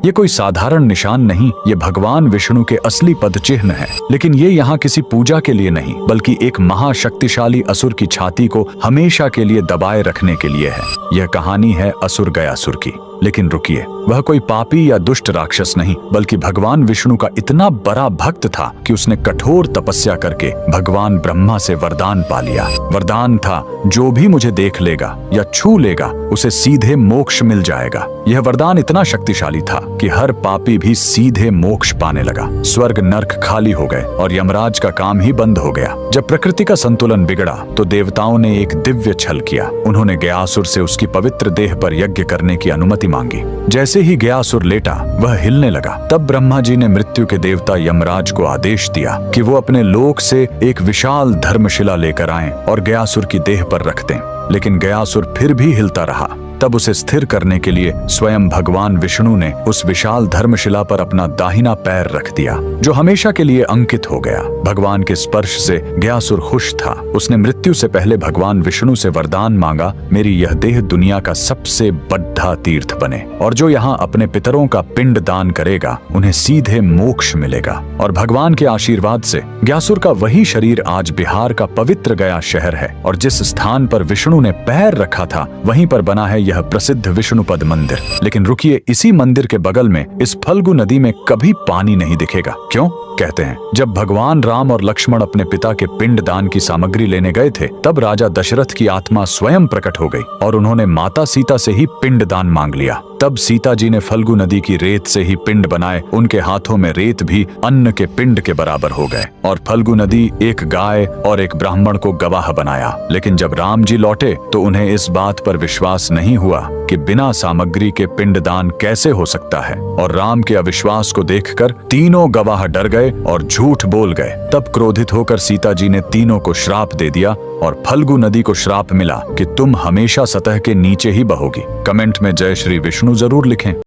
ये कोई साधारण निशान नहीं, ये भगवान विष्णु के असली पद चिन्ह है। लेकिन ये यहाँ किसी पूजा के लिए नहीं, बल्कि एक महाशक्तिशाली असुर की छाती को हमेशा के लिए दबाए रखने के लिए है। यह कहानी है असुर गयासुर की। लेकिन रुकिए, वह कोई पापी या दुष्ट राक्षस नहीं, बल्कि भगवान विष्णु का इतना बड़ा भक्त था कि उसने कठोर तपस्या करके भगवान ब्रह्मा से वरदान पा लिया। वरदान था, जो भी मुझे देख लेगा या छू लेगा उसे सीधे मोक्ष मिल जाएगा। यह वरदान इतना शक्तिशाली था कि हर पापी भी सीधे मोक्ष पाने लगा। स्वर्ग नर्क खाली हो गए और यमराज का काम ही बंद हो गया। जब प्रकृति का संतुलन बिगड़ा तो देवताओं ने एक दिव्य छल किया। उन्होंने गयासुर से उसकी पवित्र देह पर यज्ञ करने की अनुमति मांगी। जैसे ही गयासुर लेटा, वह हिलने लगा। तब ब्रह्मा जी ने मृत्यु के देवता यमराज को आदेश दिया कि वो अपने लोक से एक विशाल धर्मशिला लेकर आएं और गयासुर की देह पर रख दें। लेकिन गयासुर फिर भी हिलता रहा। तब उसे स्थिर करने के लिए स्वयं भगवान विष्णु ने उस विशाल धर्मशिला पर अपना दाहिना पैर रख दिया, जो हमेशा के लिए अंकित हो गया। भगवान के स्पर्श से गयासुर खुश था। उसने मृत्यु से पहले भगवान विष्णु से वरदान मांगा, मेरी यह देह दुनिया का सबसे बड़ा तीर्थ बने, और जो यहाँ अपने पितरों का पिंड दान करेगा उन्हें सीधे मोक्ष मिलेगा। और भगवान के आशीर्वाद से गयासुर का वही शरीर आज बिहार का पवित्र गया शहर है, और जिस स्थान पर विष्णु ने पैर रखा था वहीं पर बना है यह प्रसिद्ध विष्णुपद मंदिर। लेकिन रुकिए, इसी मंदिर के बगल में इस फल्गु नदी में कभी पानी नहीं दिखेगा। क्यों? कहते हैं, जब भगवान राम और लक्ष्मण अपने पिता के पिंड दान की सामग्री लेने गए थे, तब राजा दशरथ की आत्मा स्वयं प्रकट हो गई और उन्होंने माता सीता से ही पिंड दान मांग लिया। तब सीता जी ने फल्गु नदी की रेत से ही पिंड बनाए। उनके हाथों में रेत भी अन्न के पिंड के बराबर हो गए, और फल्गु नदी एक गाय और एक ब्राह्मण को गवाह बनाया। लेकिन जब राम जी लौटे तो उन्हें इस बात पर विश्वास नहीं हुआ कि बिना सामग्री के पिंड दान कैसे हो सकता है, और राम के अविश्वास को देखकर तीनों गवाह डर गए और झूठ बोल गए। तब क्रोधित होकर सीता जी ने तीनों को श्राप दे दिया, और फल्गु नदी को श्राप मिला कि तुम हमेशा सतह के नीचे ही बहोगी। कमेंट में जय श्री विष्णु जरूर लिखें।